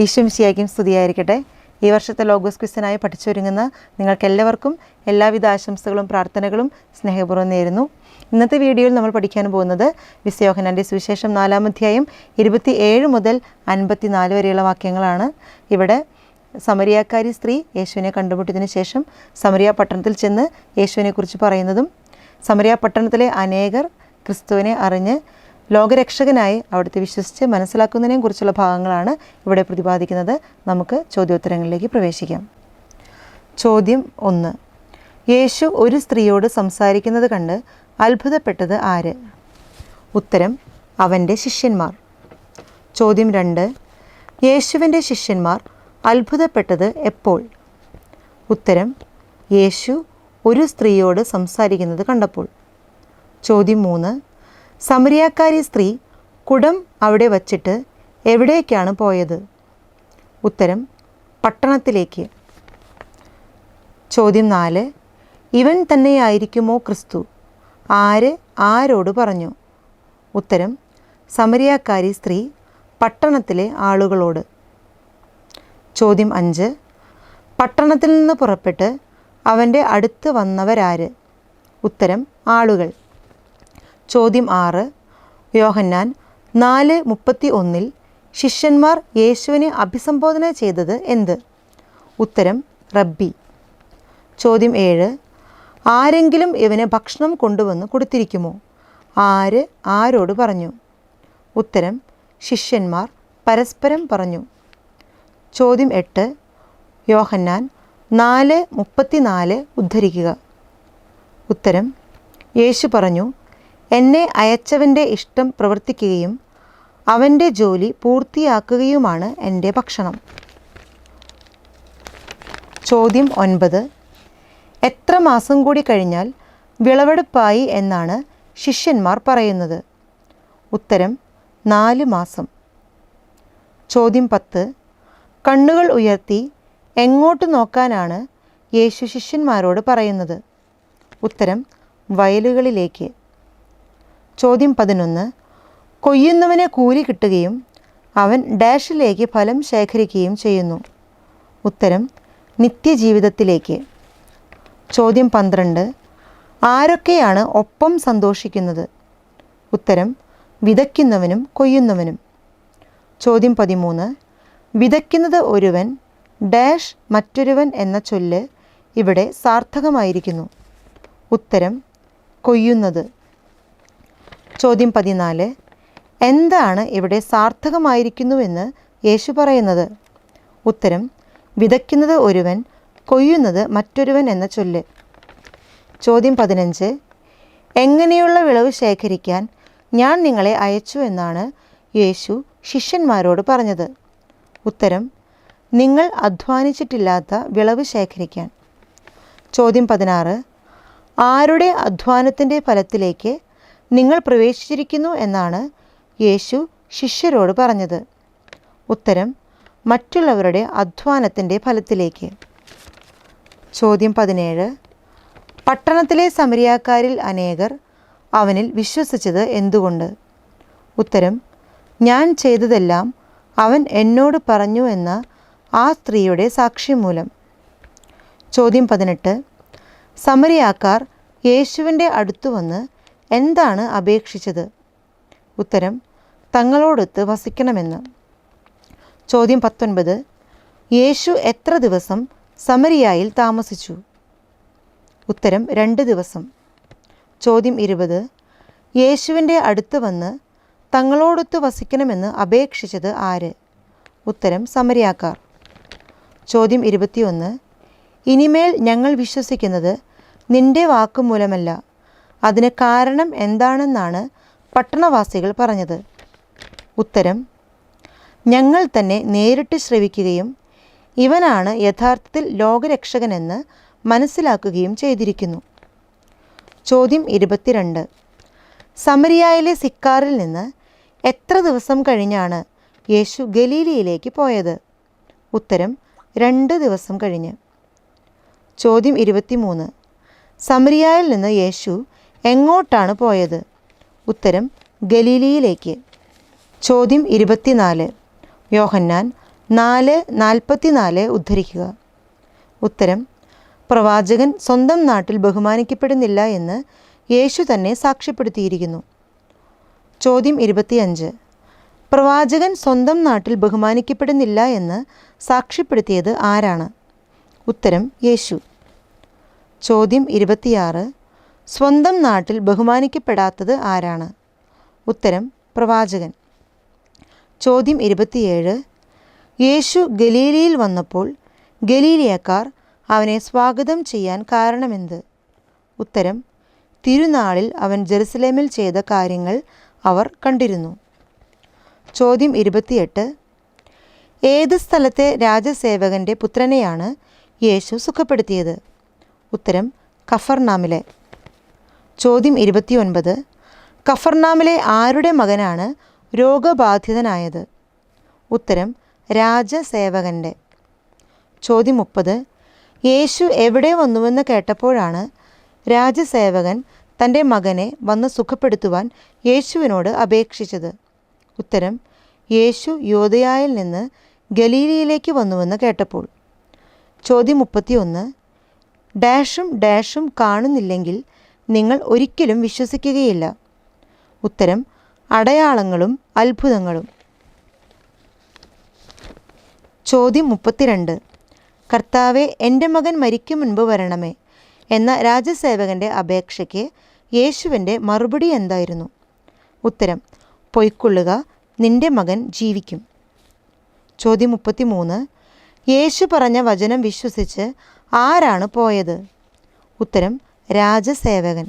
ഈശ്വംശിയായിരിക്കും സ്തുതിയായിരിക്കട്ടെ. ഈ വർഷത്തെ ലോഗോസ് ക്വിസിനായി പഠിച്ചൊരുങ്ങുന്ന നിങ്ങൾക്കെല്ലാവർക്കും എല്ലാവിധ ആശംസകളും പ്രാർത്ഥനകളും സ്നേഹപൂർവ്വം നേരുന്നു. ഇന്നത്തെ വീഡിയോയിൽ നമ്മൾ പഠിക്കാൻ പോകുന്നത് വിശുദ്ധ യോഹന്നാൻ്റെ സുവിശേഷം 4-ാം അധ്യായം 27 മുതൽ 54 വരെയുള്ള വാക്യങ്ങളാണ്. ഇവിടെ സമരിയാക്കാരി സ്ത്രീ യേശുവിനെ കണ്ടുമുട്ടിയതിന് ശേഷം സമരിയ പട്ടണത്തിൽ ചെന്ന് യേശുവിനെക്കുറിച്ച് പറയുന്നതും സമരിയ പട്ടണത്തിലെ അനേകർ ക്രിസ്തുവിനെ അറിഞ്ഞ് ലോകരക്ഷകനായി അവിടുത്തെ വിശ്വസിച്ച് മനസ്സിലാക്കുന്നതിനെയും കുറിച്ചുള്ള ഭാഗങ്ങളാണ് ഇവിടെ പ്രതിപാദിക്കുന്നത്. നമുക്ക് ചോദ്യോത്തരങ്ങളിലേക്ക് പ്രവേശിക്കാം. ചോദ്യം 1. യേശു ഒരു സ്ത്രീയോട് സംസാരിക്കുന്നത് കണ്ട് അത്ഭുതപ്പെട്ടത് ആര്? ഉത്തരം: അവൻ്റെ ശിഷ്യന്മാർ. ചോദ്യം 2. യേശുവിൻ്റെ ശിഷ്യന്മാർ അത്ഭുതപ്പെട്ടത് എപ്പോൾ? ഉത്തരം: യേശു ഒരു സ്ത്രീയോട് സംസാരിക്കുന്നത് കണ്ടപ്പോൾ. ചോദ്യം 3. സമരിയാക്കാരി സ്ത്രീ കുടം അവിടെ വച്ചിട്ട് എവിടേക്കാണ് പോയത്? ഉത്തരം: പട്ടണത്തിലേക്ക്. ചോദ്യം 4. ഇവൻ തന്നെയായിരിക്കുമോ ക്രിസ്തു? ആര് ആരോട് പറഞ്ഞു? ഉത്തരം: സമരിയാക്കാരി സ്ത്രീ പട്ടണത്തിലെ ആളുകളോട്. ചോദ്യം 5. പട്ടണത്തിൽ നിന്ന് പുറപ്പെട്ട് അവൻ്റെ അടുത്ത് വന്നവരാര്? ഉത്തരം: ആളുകൾ. ചോദ്യം 6. യോഹന്നാൻ 4:31 ശിഷ്യന്മാർ യേശുവിനെ അഭിസംബോധന ചെയ്തത് എന്ത്? ഉത്തരം: റബ്ബി. ചോദ്യം 7. ആരെങ്കിലും ഇവന് ഭക്ഷണം കൊണ്ടുവന്ന് കൊടുത്തിരിക്കുമോ? ആര് ആരോട് പറഞ്ഞു? ഉത്തരം: ശിഷ്യന്മാർ പരസ്പരം പറഞ്ഞു. ചോദ്യം 8. യോഹന്നാൻ 4:34 ഉദ്ധരിക്കുക. ഉത്തരം: യേശു പറഞ്ഞു, എന്നെ അയച്ചവൻ്റെ ഇഷ്ടം പ്രവർത്തിക്കുകയും അവൻ്റെ ജോലി പൂർത്തിയാക്കുകയുമാണ് എൻ്റെ ഭക്ഷണം. ചോദ്യം 9. എത്ര മാസം കൂടി കഴിഞ്ഞാൽ വിളവെടുപ്പായി എന്നാണ് ശിഷ്യന്മാർ പറയുന്നത്? ഉത്തരം: 4 മാസം. ചോദ്യം 10. കണ്ണുകൾ ഉയർത്തി എങ്ങോട്ട് നോക്കാനാണ് യേശു ശിഷ്യന്മാരോട് പറയുന്നത്? ഉത്തരം: വയലുകളിലേക്ക്. ചോദ്യം 11. കൊയ്യുന്നവന് കൂലി കിട്ടുകയും അവൻ ഡാഷിലേക്ക് ഫലം ശേഖരിക്കുകയും ചെയ്യുന്നു? ഉത്തരം: നിത്യജീവിതത്തിലേക്ക്. ചോദ്യം 12. ആരൊക്കെയാണ് ഒപ്പം സന്തോഷിക്കുന്നത്? ഉത്തരം: വിതയ്ക്കുന്നവനും കൊയ്യുന്നവനും. ചോദ്യം 13. വിതയ്ക്കുന്നത് ഒരുവൻ ഡാഷ് മറ്റൊരുവൻ എന്ന ചൊല്ല് ഇവിടെ സാർത്ഥകമായിരിക്കുന്നു? ഉത്തരം: കൊയ്യുന്നത്. ചോദ്യം 14. എന്താണ് ഇവിടെ സാർത്ഥകമായിരിക്കുന്നുവെന്ന് യേശു പറയുന്നത്? ഉത്തരം: വിതയ്ക്കുന്നത് ഒരുവൻ, കൊയ്യുന്നത് മറ്റൊരുവൻ എന്ന ചൊല്ല്. ചോദ്യം 15. എങ്ങനെയുള്ള വിളവ് ശേഖരിക്കാൻ ഞാൻ നിങ്ങളെ അയച്ചു എന്നാണ് യേശു ശിഷ്യന്മാരോട് പറഞ്ഞത്? ഉത്തരം: നിങ്ങൾ അധ്വാനിച്ചിട്ടില്ലാത്ത വിളവ് ശേഖരിക്കാൻ. ചോദ്യം 16. ആരുടെ അധ്വാനത്തിൻ്റെ ഫലത്തിലേക്ക് നിങ്ങൾ പ്രവേശിച്ചിരിക്കുന്നു എന്നാണ് യേശു ശിഷ്യരോട് പറഞ്ഞത്? ഉത്തരം: മറ്റുള്ളവരുടെ അധ്വാനത്തിൻ്റെ ഫലത്തിലേക്ക്. ചോദ്യം 17. പട്ടണത്തിലെ സമരിയാക്കാരിൽ അനേകർ അവനിൽ വിശ്വസിച്ചത് എന്തുകൊണ്ട്? ഉത്തരം: ഞാൻ ചെയ്തതെല്ലാം അവൻ എന്നോട് പറഞ്ഞു എന്ന ആ സ്ത്രീയുടെ സാക്ഷ്യം മൂലം. ചോദ്യം 18. സമരിയാക്കാർ യേശുവിൻ്റെ അടുത്തു വന്ന് എന്താണ് അപേക്ഷിച്ചത്? ഉത്തരം: തങ്ങളോടൊത്ത് വസിക്കണമെന്ന്. ചോദ്യം 19. യേശു എത്ര ദിവസം സമരിയായിൽ താമസിച്ചു? ഉത്തരം: 2 ദിവസം. ചോദ്യം 20. യേശുവിൻ്റെ അടുത്ത് വന്ന് തങ്ങളോടൊത്ത് വസിക്കണമെന്ന് അപേക്ഷിച്ചത് ആര്? ഉത്തരം: സമരിയാക്കാർ. ചോദ്യം 21. ഇനിമേൽ ഞങ്ങൾ വിശ്വസിക്കുന്നത് നിന്റെ വാക്കുമൂലമല്ല, അതിന് കാരണം എന്താണെന്നാണ് പട്ടണവാസികൾ പറഞ്ഞത്? ഉത്തരം: ഞങ്ങൾ തന്നെ നേരിട്ട് ശ്രവിക്കുകയും ഇവനാണ് യഥാർത്ഥത്തിൽ ലോകരക്ഷകനെന്ന് മനസ്സിലാക്കുകയും ചെയ്തിരിക്കുന്നു. ചോദ്യം 22. സമരിയായിലെ സിക്കാറിൽ നിന്ന് എത്ര ദിവസം കഴിഞ്ഞാണ് യേശു ഗലീലയിലേക്ക് പോയത്? ഉത്തരം: 2 ദിവസം കഴിഞ്ഞ്. ചോദ്യം 23. സമരിയായിൽ നിന്ന് യേശു എങ്ങോട്ടാണ് പോയത്? ഉത്തരം: ഗലീലയിലേക്ക്. ചോദ്യം 24. യോഹന്നാൻ 4:44 ഉദ്ധരിക്കുക. ഉത്തരം: പ്രവാചകൻ സ്വന്തം നാട്ടിൽ ബഹുമാനിക്കപ്പെടുന്നില്ല എന്ന് യേശു തന്നെ സാക്ഷ്യപ്പെടുത്തിയിരിക്കുന്നു. ചോദ്യം 25. പ്രവാചകൻ സ്വന്തം നാട്ടിൽ ബഹുമാനിക്കപ്പെടുന്നില്ല എന്ന് സാക്ഷ്യപ്പെടുത്തിയത് ആരാണ്? ഉത്തരം: യേശു. ചോദ്യം 26. സ്വന്തം നാട്ടിൽ ബഹുമാനിക്കപ്പെടാത്തത് ആരാണ്? ഉത്തരം: പ്രവാചകൻ. ചോദ്യം 27. യേശു ഗലീലയിൽ വന്നപ്പോൾ ഗലീലിയക്കാർ അവനെ സ്വാഗതം ചെയ്യാൻ കാരണമെന്ത്? ഉത്തരം: തിരുനാളിൽ അവൻ ജെറുസലേമിൽ ചെയ്ത കാര്യങ്ങൾ അവർ കണ്ടിരുന്നു. ചോദ്യം 28. ഏത് സ്ഥലത്തെ രാജസേവകൻ്റെ പുത്രനെയാണ് യേശു സുഖപ്പെടുത്തിയത്? ഉത്തരം: കഫർനാമിലെ. ചോദ്യം 29. കഫർനാമിലെ ആരുടെ മകനാണ് രോഗബാധിതനായത്? ഉത്തരം: രാജസേവകൻ്റെ. ചോദ്യം 30. യേശു എവിടെ വന്നുവെന്ന് കേട്ടപ്പോഴാണ് രാജസേവകൻ തൻ്റെ മകനെ വന്ന് സുഖപ്പെടുത്തുവാൻ യേശുവിനോട് അപേക്ഷിച്ചത്? ഉത്തരം: യേശു യൂദയായിൽ നിന്ന് ഗലീലയിലേക്ക് വന്നുവെന്ന് കേട്ടപ്പോൾ. ചോദ്യം 31. ഡാഷും കാണുന്നില്ലെങ്കിൽ നിങ്ങൾ ഒരിക്കലും വിശ്വസിക്കുകയില്ല. ഉത്തരം: അടയാളങ്ങളും അത്ഭുതങ്ങളും. ചോദ്യം 32. കർത്താവെ, എൻ്റെ മകൻ മരിക്കും മുൻപ് വരണമേ എന്ന രാജസേവകൻ്റെ അപേക്ഷയ്ക്ക് യേശുവിൻ്റെ മറുപടി എന്തായിരുന്നു? ഉത്തരം: പൊയ്ക്കൊള്ളുക, നിൻ്റെ മകൻ ജീവിക്കും. ചോദ്യം 33. യേശു പറഞ്ഞ വചനം വിശ്വസിച്ച് ആരാണ് പോയത്? ഉത്തരം: രാജസേവകൻ.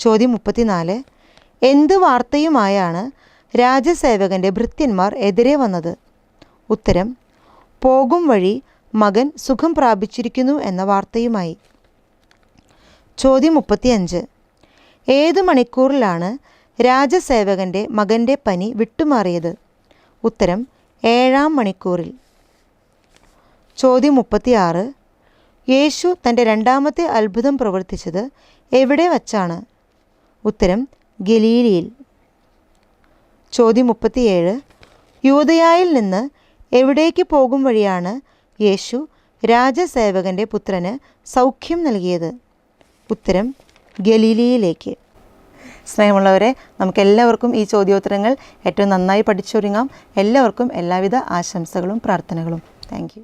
ചോദ്യം 34. എന്ത് വാർത്തയുമായാണ് രാജസേവകൻ്റെ ഭൃത്യന്മാർ എതിരെ വന്നത്? ഉത്തരം: പോകും വഴി മകൻ സുഖം പ്രാപിച്ചിരിക്കുന്നു എന്ന വാർത്തയുമായി. ചോദ്യം 35. ഏത് മണിക്കൂറിലാണ് രാജസേവകൻ്റെ മകൻ്റെ പനി വിട്ടുമാറിയത്? ഉത്തരം: 7-ാം മണിക്കൂറിൽ. ചോദ്യം 36. യേശു തൻ്റെ രണ്ടാമത്തെ അത്ഭുതം പ്രവർത്തിച്ചത് എവിടെ വച്ചാണ്? ഉത്തരം: ഗലീലയിൽ. ചോദ്യം 37. യൂദയായിൽ നിന്ന് എവിടേക്ക് പോകും വഴിയാണ് യേശു രാജസേവകൻ്റെ പുത്രന് സൗഖ്യം നൽകിയത്? ഉത്തരം: ഗലീലയിലേക്ക്. സ്നേഹമുള്ളവരെ, നമുക്കെല്ലാവർക്കും ഈ ചോദ്യോത്തരങ്ങൾ ഏറ്റവും നന്നായി പഠിച്ചൊരുങ്ങാം. എല്ലാവർക്കും എല്ലാവിധ ആശംസകളും പ്രാർത്ഥനകളും. Thank you.